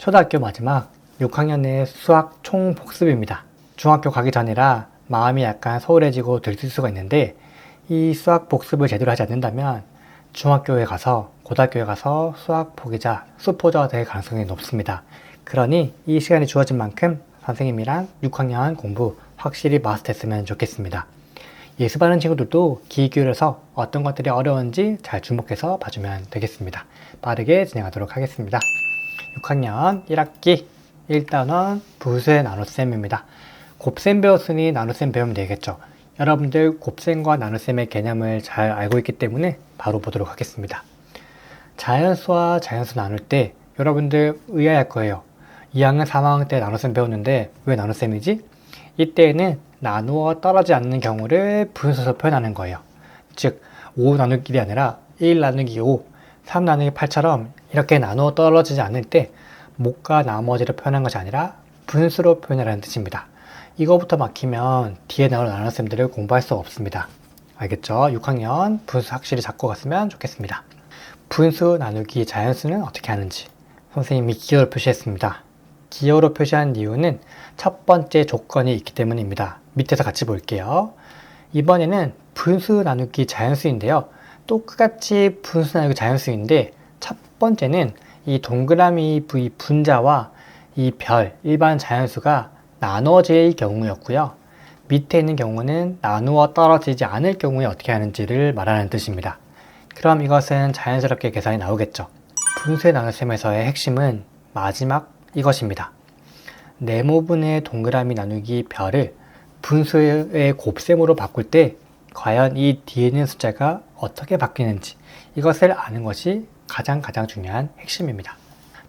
초등학교 마지막 6학년의 수학 총복습입니다. 중학교 가기 전이라 마음이 약간 소홀해지고 들뜰 수가 있는데 이 수학 복습을 제대로 하지 않는다면 중학교에 가서 고등학교에 가서 수학 포기자, 수포자가 될 가능성이 높습니다. 그러니 이 시간이 주어진 만큼 선생님이랑 6학년 공부 확실히 마스터했으면 좋겠습니다. 예습하는 친구들도 귀 기울여서 어떤 것들이 어려운지 잘 주목해서 봐주면 되겠습니다. 빠르게 진행하도록 하겠습니다. 6학년 1학기 1단원 부수의 나눗셈입니다. 곱셈 배웠으니 나눗셈 배우면 되겠죠. 여러분들 곱셈과 나눗셈의 개념을 잘 알고 있기 때문에 바로 보도록 하겠습니다. 자연수와 자연수 나눌 때 여러분들 의아할 거예요. 2학년 3학년 때 나눗셈 배웠는데 왜 나눗셈이지? 이때에는 나누어 떨어지지 않는 경우를 분수로 표현하는 거예요. 즉 5 나누기 1이 아니라 1 나누기 5, 3 나누기 8처럼 이렇게 나누어 떨어지지 않을 때 못과 나머지를 표현한 것이 아니라 분수로 표현하라는 뜻입니다. 이거부터 막히면 뒤에 나올 나눗셈들을 공부할 수 없습니다. 알겠죠? 6학년 분수 확실히 잡고 갔으면 좋겠습니다. 분수 나누기 자연수는 어떻게 하는지 선생님이 기호로 표시했습니다. 기호로 표시한 이유는 첫 번째 조건이 있기 때문입니다. 밑에서 같이 볼게요. 이번에는 분수 나누기 자연수인데요. 똑같이 분수 나누기 자연수인데 첫 번째는 이 동그라미 V 분자와 이 별 일반 자연수가 나눠질 경우였고요. 밑에 있는 경우는 나누어 떨어지지 않을 경우에 어떻게 하는지를 말하는 뜻입니다. 그럼 이것은 자연스럽게 계산이 나오겠죠. 분수의 나눗셈에서의 핵심은 마지막 이것입니다. 네모분의 동그라미 나누기 별을 분수의 곱셈으로 바꿀 때 과연 이 뒤에 있는 숫자가 어떻게 바뀌는지 이것을 아는 것이 가장 중요한 핵심입니다.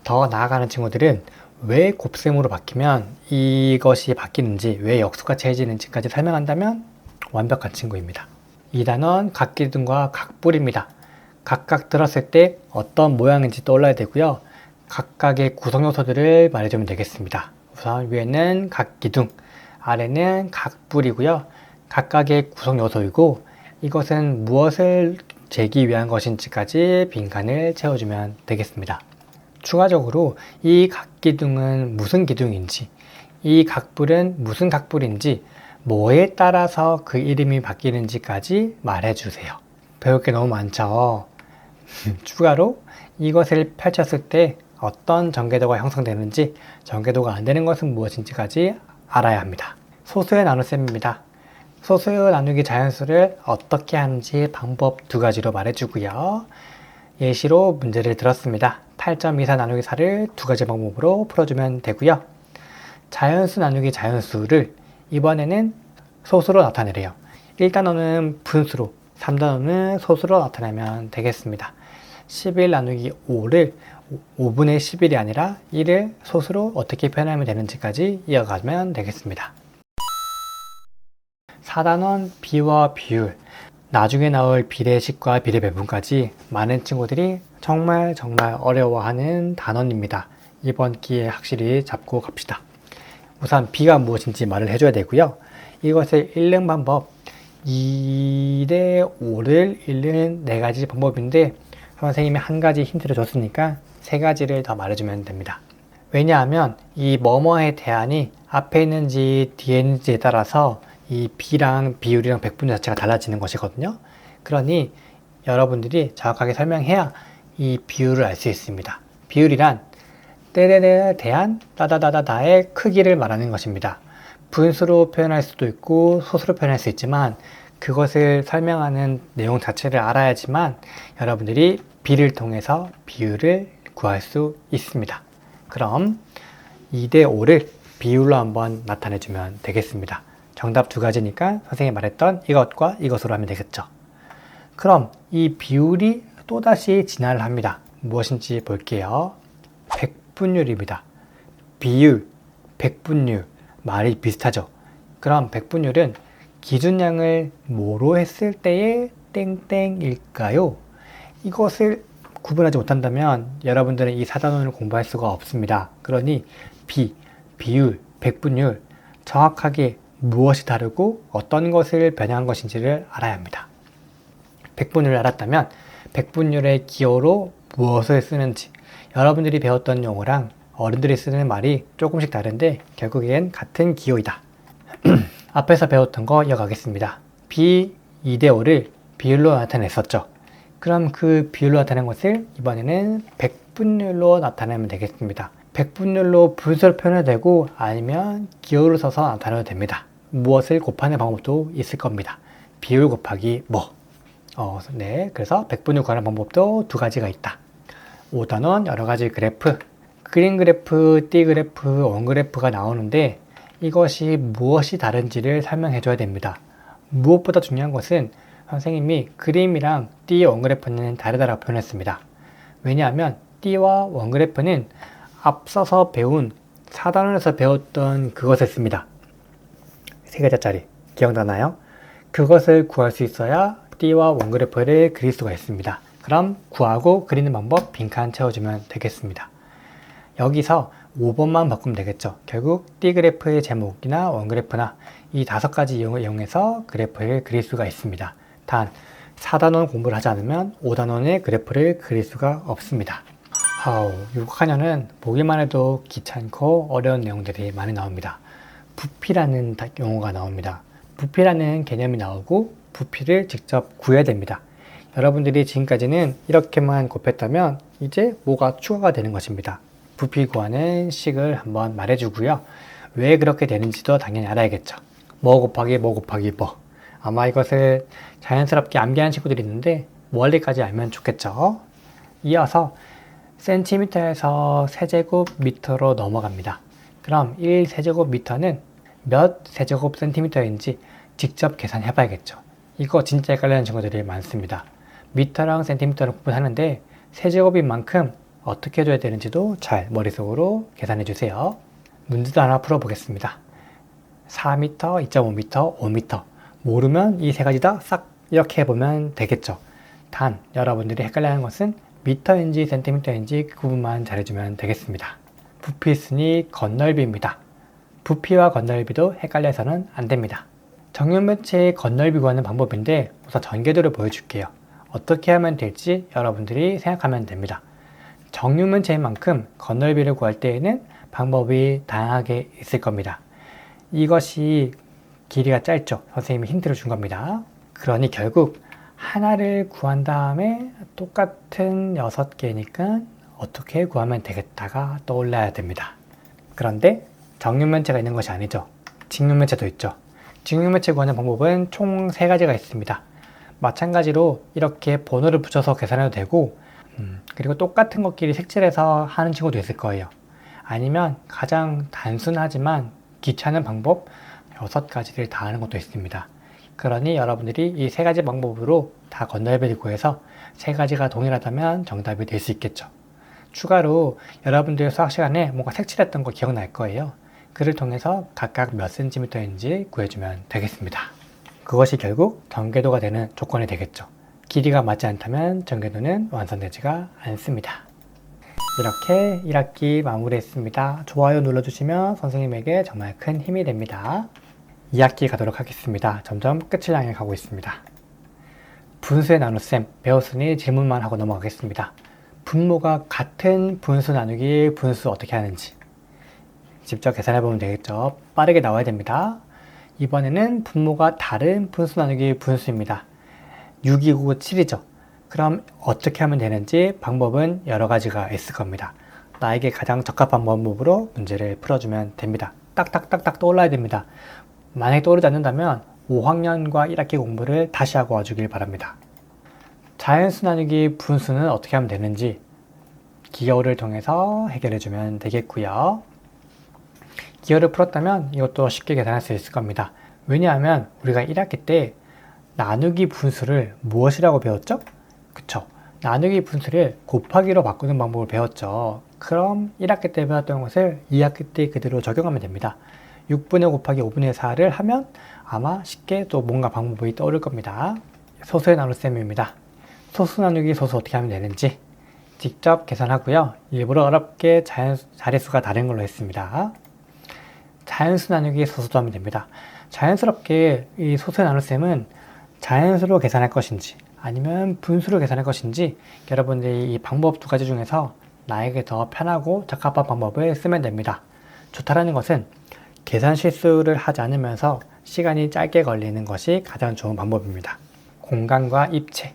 더 나아가는 친구들은 왜 곱셈으로 바뀌면 이것이 바뀌는지, 왜 역수가 채해지는지까지 설명한다면 완벽한 친구입니다. 2단원 각기둥과 각뿔입니다. 각각 들었을 때 어떤 모양인지 떠올라야 되고요. 각각의 구성 요소들을 말해주면 되겠습니다. 우선 위에는 각기둥, 아래는 각뿔이고요. 각각의 구성 요소이고 이것은 무엇을 재기 위한 것인지까지 빈칸을 채워주면 되겠습니다. 추가적으로 이 각기둥은 무슨 기둥인지, 이 각뿔은 무슨 각뿔인지, 뭐에 따라서 그 이름이 바뀌는지까지 말해주세요. 배울 게 너무 많죠? 추가로 이것을 펼쳤을 때 어떤 전개도가 형성되는지, 전개도가 안 되는 것은 무엇인지까지 알아야 합니다. 소수의 나눗셈입니다. 소수의 나누기 자연수를 어떻게 하는지 방법 2가지로 말해주고요. 예시로 문제를 들었습니다. 8.24 나누기 4를 2가지 방법으로 풀어주면 되고요. 자연수 나누기 자연수를 이번에는 소수로 나타내래요. 1단원은 분수로, 3단원은 소수로 나타내면 되겠습니다. 11 나누기 5를 5분의 11이 아니라 1을 소수로 어떻게 표현하면 되는지까지 이어가면 되겠습니다. 4단원 비와 비율, 나중에 나올 비례식과 비례배분까지 많은 친구들이 정말 어려워하는 단원입니다. 이번 기회에 확실히 잡고 갑시다. 우선 비가 무엇인지 말을 해줘야 되고요. 이것을 읽는 방법, 2대 5를 읽는 4가지 방법인데 선생님이 1가지 힌트를 줬으니까 3가지를 더 말해주면 됩니다. 왜냐하면 이 뭐뭐의 대안이 앞에 있는지 뒤에 있는지에 따라서 이 비랑 비율이랑 백분율 자체가 달라지는 것이거든요. 그러니 여러분들이 정확하게 설명해야 이 비율을 알 수 있습니다. 비율이란 때에 대한 다다다다다의 크기를 말하는 것입니다. 분수로 표현할 수도 있고 소수로 표현할 수 있지만 그것을 설명하는 내용 자체를 알아야지만 여러분들이 비를 통해서 비율을 구할 수 있습니다. 그럼 2대 5를 비율로 한번 나타내주면 되겠습니다. 정답 2가지니까 선생님이 말했던 이것과 이것으로 하면 되겠죠. 그럼 이 비율이 또다시 진화를 합니다. 무엇인지 볼게요. 백분율입니다. 비율, 백분율, 말이 비슷하죠. 그럼 백분율은 기준량을 뭐로 했을 때의 땡땡일까요? 이것을 구분하지 못한다면 여러분들은 이 4단원을 공부할 수가 없습니다. 그러니 비율, 백분율 정확하게 무엇이 다르고 어떤 것을 변형한 것인지를 알아야 합니다. 백분율을 알았다면 백분율의 기호로 무엇을 쓰는지, 여러분들이 배웠던 용어랑 어른들이 쓰는 말이 조금씩 다른데 결국엔 같은 기호이다. 앞에서 배웠던 거 이어가겠습니다. B 2대5를 비율로 나타냈었죠. 그럼 그 비율로 나타낸 것을 이번에는 백분율로 나타내면 되겠습니다. 백분율로 분수를 표현해도 되고 아니면 기호를 써서 나타내도 됩니다. 무엇을 곱하는 방법도 있을 겁니다. 비율 곱하기 뭐. 그래서 백분율 구하는 방법도 두 가지가 있다. 5단원 여러 가지 그래프, 그린 그래프, 띠 그래프, 원 그래프가 나오는데 이것이 무엇이 다른지를 설명해 줘야 됩니다. 무엇보다 중요한 것은 선생님이 그림이랑 띠, 원 그래프는 다르다고 표현했습니다. 왜냐하면 띠와 원 그래프는 앞서서 배운 4단원에서 배웠던 그것을 씁니다. 3글자짜리 기억나나요? 그것을 구할 수 있어야 띠와 원 그래프를 그릴 수가 있습니다. 그럼 구하고 그리는 방법 빈칸 채워주면 되겠습니다. 여기서 5번만 바꾸면 되겠죠. 결국 띠 그래프의 제목이나 원 그래프나 이 5가지 이용해서 그래프를 그릴 수가 있습니다. 단 4단원 공부를 하지 않으면 5단원의 그래프를 그릴 수가 없습니다. 6학년은 보기만 해도 귀찮고 어려운 내용들이 많이 나옵니다. 부피라는 용어가 나옵니다. 부피라는 개념이 나오고 부피를 직접 구해야 됩니다. 여러분들이 지금까지는 이렇게만 곱했다면 이제 뭐가 추가가 되는 것입니다. 부피 구하는 식을 한번 말해주고요. 왜 그렇게 되는지도 당연히 알아야겠죠. 뭐 곱하기 뭐 곱하기 뭐. 아마 이것을 자연스럽게 암기하는 친구들이 있는데 원리까지 알면 좋겠죠. 이어서 센티미터에서 세제곱미터로 넘어갑니다. 그럼 1세제곱미터는 몇 세제곱센티미터인지 직접 계산해 봐야겠죠. 이거 진짜 헷갈리는 친구들이 많습니다. 미터랑 센티미터를 구분하는데 세제곱인 만큼 어떻게 해줘야 되는지도 잘 머릿속으로 계산해 주세요. 문제도 하나 풀어보겠습니다. 4m, 2.5m, 5m 모르면 이 세 가지 다 싹 이렇게 해보면 되겠죠. 단 여러분들이 헷갈려하는 것은 미터인지 센티미터인지 그 부분만 잘해주면 되겠습니다. 부피 순위 건널비입니다. 부피와 건널비도 헷갈려서는 안 됩니다. 정육면체의 건널비 구하는 방법인데 우선 전개도를 보여줄게요. 어떻게 하면 될지 여러분들이 생각하면 됩니다. 정육면체인 만큼 건널비를 구할 때에는 방법이 다양하게 있을 겁니다. 이것이 길이가 짧죠. 선생님이 힌트를 준 겁니다. 그러니 결국 하나를 구한 다음에 똑같은 6개니까 어떻게 구하면 되겠다가 떠올라야 됩니다. 그런데 정육면체가 있는 것이 아니죠. 직육면체도 있죠. 직육면체 구하는 방법은 총 3가지가 있습니다. 마찬가지로 이렇게 번호를 붙여서 계산해도 되고 그리고 똑같은 것끼리 색칠해서 하는 친구도 있을 거예요. 아니면 가장 단순하지만 귀찮은 방법 6가지를 다 하는 것도 있습니다. 그러니 여러분들이 이 3가지 방법으로 다 건널비를 구해서 3가지가 동일하다면 정답이 될 수 있겠죠. 추가로 여러분들 수학 시간에 뭔가 색칠했던 거 기억날 거예요. 그를 통해서 각각 몇 센티미터인지 구해주면 되겠습니다. 그것이 결국 전개도가 되는 조건이 되겠죠. 길이가 맞지 않다면 전개도는 완성되지가 않습니다. 이렇게 1학기 마무리했습니다. 좋아요 눌러주시면 선생님에게 정말 큰 힘이 됩니다. 2학기 가도록 하겠습니다. 점점 끝을 향해 가고 있습니다. 분수의 나눗셈 배웠으니 질문만 하고 넘어가겠습니다. 분모가 같은 분수 나누기 분수 어떻게 하는지 직접 계산해보면 되겠죠. 빠르게 나와야 됩니다. 이번에는 분모가 다른 분수 나누기 분수입니다. 6이고 7이죠. 그럼 어떻게 하면 되는지 방법은 여러 가지가 있을 겁니다. 나에게 가장 적합한 방법으로 문제를 풀어주면 됩니다. 딱딱딱딱 떠올라야 됩니다. 만약에 떠오르지 않는다면 5학년과 1학기 공부를 다시 하고 와주길 바랍니다. 자연수 나누기 분수는 어떻게 하면 되는지 기호를 통해서 해결해주면 되겠고요. 기호를 풀었다면 이것도 쉽게 계산할 수 있을 겁니다. 왜냐하면 우리가 1학기 때 나누기 분수를 무엇이라고 배웠죠? 그쵸? 나누기 분수를 곱하기로 바꾸는 방법을 배웠죠. 그럼 1학기 때 배웠던 것을 2학기 때 그대로 적용하면 됩니다. 6분의 곱하기 5분의 4를 하면 아마 쉽게 또 뭔가 방법이 떠오를 겁니다. 소수의 나눗셈입니다. 소수 나누기 소수 어떻게 하면 되는지 직접 계산하고요. 일부러 어렵게 자릿수가 다른 걸로 했습니다. 자연수 나누기 소수도 하면 됩니다. 자연스럽게 이 소수의 나눗셈은 자연수로 계산할 것인지 아니면 분수로 계산할 것인지 여러분들이 이 방법 2가지 중에서 나에게 더 편하고 적합한 방법을 쓰면 됩니다. 좋다라는 것은 계산 실수를 하지 않으면서 시간이 짧게 걸리는 것이 가장 좋은 방법입니다. 공간과 입체.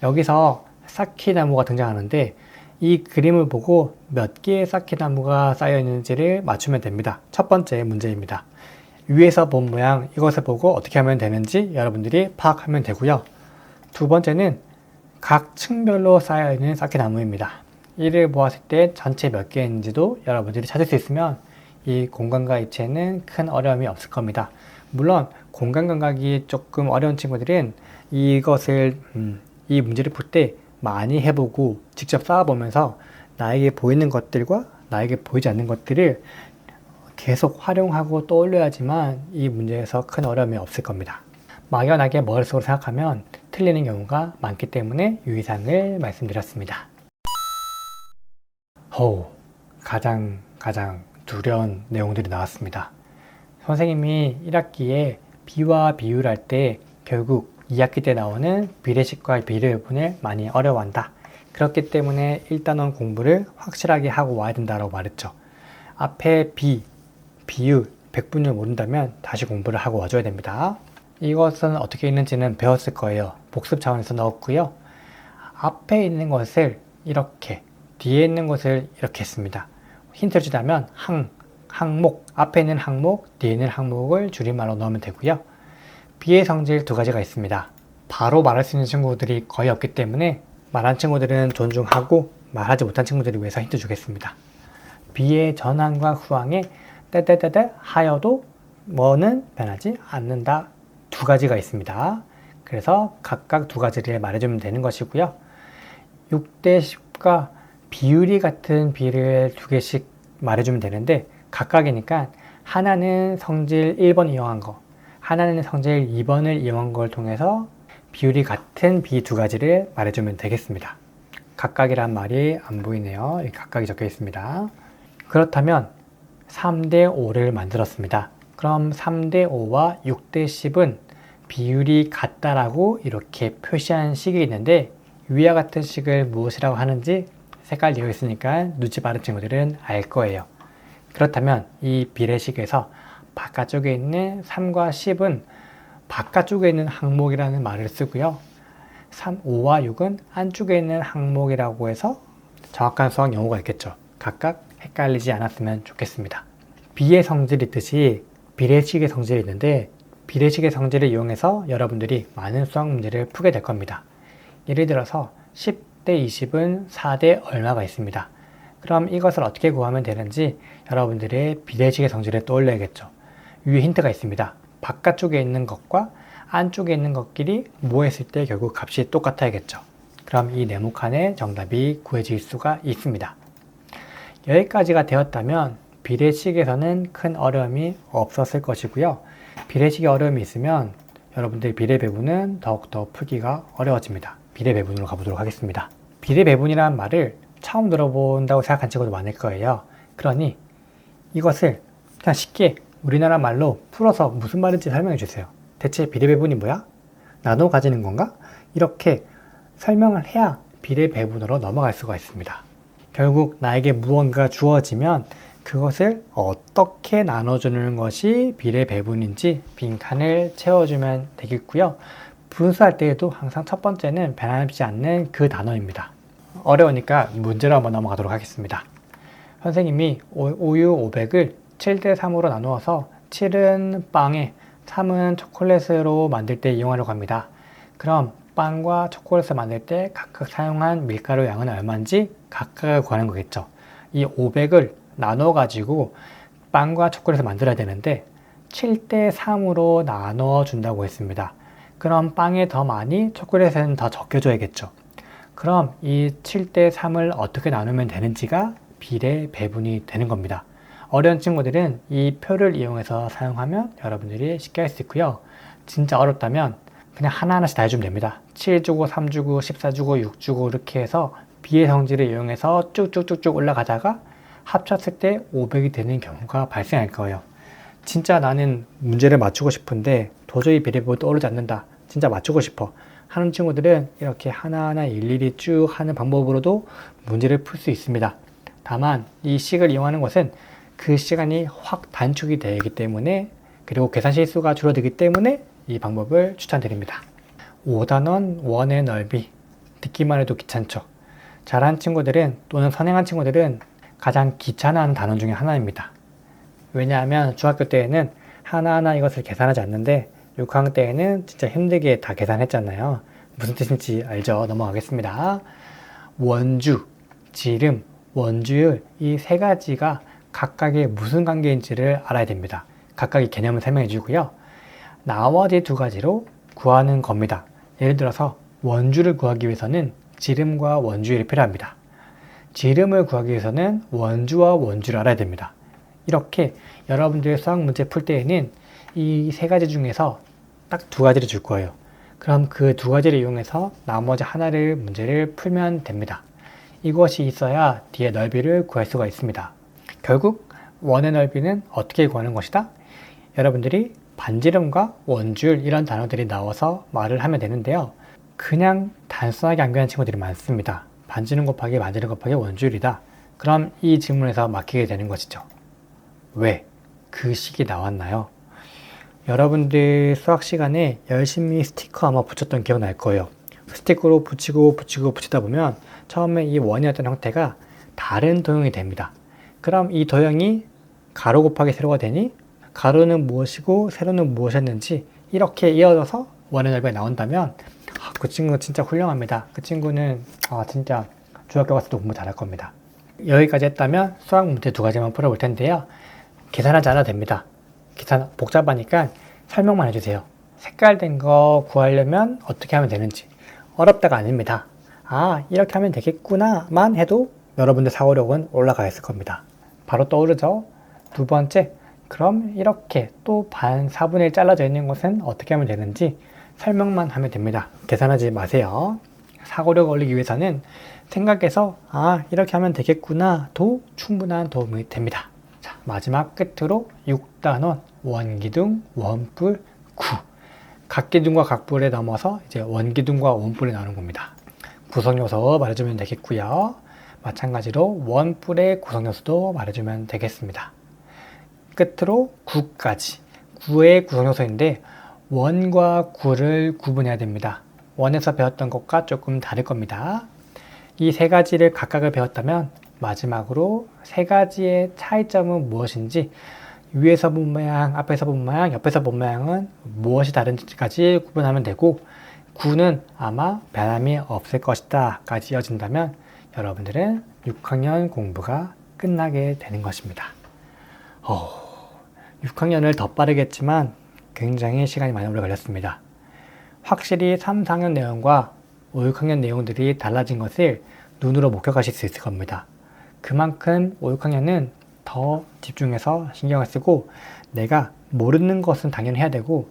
여기서 쌓기나무가 등장하는데 이 그림을 보고 몇 개의 쌓기나무가 쌓여 있는지를 맞추면 됩니다. 첫 번째 문제입니다. 위에서 본 모양 이것을 보고 어떻게 하면 되는지 여러분들이 파악하면 되고요. 두 번째는 각 층별로 쌓여 있는 쌓기나무입니다. 이를 보았을 때 전체 몇 개인지도 여러분들이 찾을 수 있으면 이 공간과 입체는 큰 어려움이 없을 겁니다. 물론 공간 감각이 조금 어려운 친구들은 이 문제를 풀 때 많이 해보고 직접 쌓아보면서 나에게 보이는 것들과 나에게 보이지 않는 것들을 계속 활용하고 떠올려야지만 이 문제에서 큰 어려움이 없을 겁니다. 막연하게 머릿속으로 생각하면 틀리는 경우가 많기 때문에 유의사항을 말씀드렸습니다. 가장 두려운 내용들이 나왔습니다. 선생님이 1학기에 비와 비유를 할 때 결국 2학기 때 나오는 비례식과 비례배분을 많이 어려워한다. 그렇기 때문에 일단은 공부를 확실하게 하고 와야 된다고 말했죠. 앞에 비유, 백분율 모른다면 다시 공부를 하고 와줘야 됩니다. 이것은 어떻게 있는지는 배웠을 거예요. 복습 차원에서 넣었고요. 앞에 있는 것을 이렇게, 뒤에 있는 것을 이렇게 했습니다. 힌트를 주자면 항목, 앞에 있는 항목, 뒤에 있는 항목을 줄임말로 넣으면 되고요. 비의 성질 두 가지가 있습니다. 바로 말할 수 있는 친구들이 거의 없기 때문에 말한 친구들은 존중하고 말하지 못한 친구들을 위해서 힌트 주겠습니다. 비의 전항과 후항에 때때때때 하여도 뭐는 변하지 않는다. 두 가지가 있습니다. 그래서 각각 두 가지를 말해주면 되는 것이고요. 6대 10과 비율이 같은 비를 두 개씩 말해주면 되는데 각각이니까 하나는 성질 1번 이용한 거, 하나는 성질 2번을 이용한 걸 통해서 비율이 같은 비 두 가지를 말해주면 되겠습니다. 각각이란 말이 안 보이네요. 각각이 적혀 있습니다. 그렇다면 3대 5를 만들었습니다. 그럼 3대 5와 6대 10은 비율이 같다라고 이렇게 표시한 식이 있는데 위와 같은 식을 무엇이라고 하는지 색깔 되어 있으니까 눈치 빠른 친구들은 알 거예요. 그렇다면 이 비례식에서 바깥쪽에 있는 3과 10은 바깥쪽에 있는 항목이라는 말을 쓰고요. 5와 6은 안쪽에 있는 항목이라고 해서 정확한 수학 용어가 있겠죠. 각각 헷갈리지 않았으면 좋겠습니다. 비의 성질이 있듯이 비례식의 성질이 있는데 비례식의 성질을 이용해서 여러분들이 많은 수학 문제를 풀게 될 겁니다. 예를 들어서 10대 20은 4대 얼마가 있습니다. 그럼 이것을 어떻게 구하면 되는지 여러분들의 비례식의 성질을 떠올려야겠죠. 위에 힌트가 있습니다. 바깥쪽에 있는 것과 안쪽에 있는 것끼리 뭐 했을 때 결국 값이 똑같아야겠죠. 그럼 이 네모 칸에 정답이 구해질 수가 있습니다. 여기까지가 되었다면 비례식에서는 큰 어려움이 없었을 것이고요. 비례식에 어려움이 있으면 여러분들 비례배분은 더욱더 풀기가 어려워집니다. 비례배분으로 가보도록 하겠습니다. 비례배분이라는 말을 처음 들어본다고 생각한 친구도 많을 거예요. 그러니 이것을 그냥 쉽게 우리나라 말로 풀어서 무슨 말인지 설명해 주세요. 대체 비례배분이 뭐야? 나눠 가지는 건가? 이렇게 설명을 해야 비례배분으로 넘어갈 수가 있습니다. 결국 나에게 무언가 주어지면 그것을 어떻게 나눠주는 것이 비례배분인지 빈칸을 채워주면 되겠고요. 분수할 때에도 항상 첫 번째는 변함없지 않는 그 단어입니다. 어려우니까 문제로 한번 넘어가도록 하겠습니다. 선생님이 우유 500을 7대 3으로 나누어서 7은 빵에 3은 초콜릿으로 만들 때 이용하려고 합니다. 그럼 빵과 초콜릿을 만들 때 각각 사용한 밀가루 양은 얼마인지 각각을 구하는 거겠죠. 이 500을 나눠 가지고 빵과 초콜릿을 만들어야 되는데 7대 3으로 나눠 준다고 했습니다. 그럼 빵에 더 많이, 초콜릿에는 더 적게 줘야겠죠. 그럼 이 7대 3을 어떻게 나누면 되는지가 비례 배분이 되는 겁니다. 어려운 친구들은 이 표를 이용해서 사용하면 여러분들이 쉽게 할 수 있고요. 진짜 어렵다면 그냥 하나하나씩 다 해주면 됩니다. 7 주고 3 주고 14 주고 6 주고 이렇게 해서 비의 성질을 이용해서 쭉쭉쭉쭉 올라가다가 합쳤을 때 500이 되는 경우가 발생할 거예요. 진짜 나는 문제를 맞추고 싶은데 도저히 비례배분이 떠오르지 않는다. 진짜 맞추고 싶어 하는 친구들은 이렇게 하나하나 일일이 쭉 하는 방법으로도 문제를 풀 수 있습니다. 다만 이 식을 이용하는 것은 그 시간이 확 단축이 되기 때문에, 그리고 계산 실수가 줄어들기 때문에 이 방법을 추천드립니다. 5단원 원의 넓이, 듣기만 해도 귀찮죠. 잘하는 친구들은 또는 선행한 친구들은 가장 귀찮아하는 단원 중에 하나입니다. 왜냐하면 중학교 때에는 하나하나 이것을 계산하지 않는데 6학년 때에는 진짜 힘들게 다 계산했잖아요. 무슨 뜻인지 알죠? 넘어가겠습니다. 원주, 지름, 원주율, 이 세 가지가 각각의 무슨 관계인지를 알아야 됩니다. 각각의 개념을 설명해 주고요. 나머지 두 가지로 구하는 겁니다. 예를 들어서 원주를 구하기 위해서는 지름과 원주율이 필요합니다. 지름을 구하기 위해서는 원주와 원주를 알아야 됩니다. 이렇게 여러분들 수학 문제 풀 때에는 이 세 가지 중에서 딱 두 가지를 줄 거예요. 그럼 그 두 가지를 이용해서 나머지 하나를 문제를 풀면 됩니다. 이것이 있어야 뒤에 넓이를 구할 수가 있습니다. 결국 원의 넓이는 어떻게 구하는 것이다? 여러분들이 반지름과 원주율 이런 단어들이 나와서 말을 하면 되는데요. 그냥 단순하게 암기하는 친구들이 많습니다. 반지름 곱하기 반지름 곱하기 원주율이다. 그럼 이 질문에서 막히게 되는 것이죠. 왜? 그 식이 나왔나요? 여러분들 수학 시간에 열심히 스티커 아마 붙였던 기억 날 거예요. 스티커로 붙이다 보면 처음에 이 원이었던 형태가 다른 도형이 됩니다. 그럼 이 도형이 가로 곱하기 세로가 되니 가로는 무엇이고 세로는 무엇이었는지 이렇게 이어져서 원의 넓이가 나온다면 그 친구 진짜 훌륭합니다. 그 친구는 진짜 중학교 가서도 공부 잘할 겁니다. 여기까지 했다면 수학 문제 두 가지만 풀어볼 텐데요. 계산하지 않아도 됩니다. 계산 복잡하니까 설명만 해주세요. 색깔된 거 구하려면 어떻게 하면 되는지. 어렵다가 아닙니다. 이렇게 하면 되겠구나만 해도 여러분들 사고력은 올라가 있을 겁니다. 바로 떠오르죠? 두 번째, 그럼 이렇게 또 4분의 1 잘라져 있는 것은 어떻게 하면 되는지 설명만 하면 됩니다. 계산하지 마세요. 사고력을 올리기 위해서는 생각해서 이렇게 하면 되겠구나도 충분한 도움이 됩니다. 자, 마지막 끝으로 6단원 원기둥, 원뿔, 구. 각기둥과 각뿔에 넘어서 이제 원기둥과 원뿔이 나오는 겁니다. 구성요소 말해주면 되겠고요. 마찬가지로 원뿔의 구성요소도 말해주면 되겠습니다. 끝으로 구까지. 구의 구성요소인데 원과 구를 구분해야 됩니다. 원에서 배웠던 것과 조금 다를 겁니다. 이 세 가지를 각각을 배웠다면 마지막으로 세 가지의 차이점은 무엇인지, 위에서 본 모양, 앞에서 본 모양, 옆에서 본 모양은 무엇이 다른지까지 구분하면 되고, 구는 아마 변함이 없을 것이다 까지 이어진다면 여러분들은 6학년 공부가 끝나게 되는 것입니다. 6학년을 더 빠르겠지만 굉장히 시간이 많이 오래 걸렸습니다. 확실히 3, 4학년 내용과 5, 6학년 내용들이 달라진 것을 눈으로 목격하실 수 있을 겁니다. 그만큼 5, 6학년은 더 집중해서 신경을 쓰고 내가 모르는 것은 당연히 해야 되고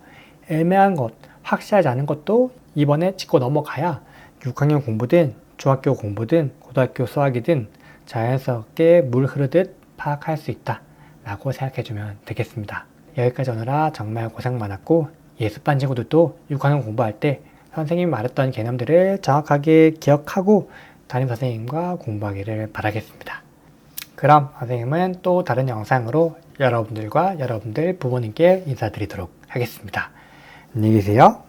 애매한 것, 확실하지 않은 것도 이번에 짚고 넘어가야 6학년 공부든 중학교 공부든 고등학교 수학이든 자연스럽게 물 흐르듯 파악할 수 있다 라고 생각해주면 되겠습니다. 여기까지 오느라 정말 고생 많았고 예습반 친구들도 6학년 공부할 때 선생님이 말했던 개념들을 정확하게 기억하고 담임선생님과 공부하기를 바라겠습니다. 그럼 선생님은 또 다른 영상으로 여러분들과 여러분들 부모님께 인사드리도록 하겠습니다. 안녕히 계세요.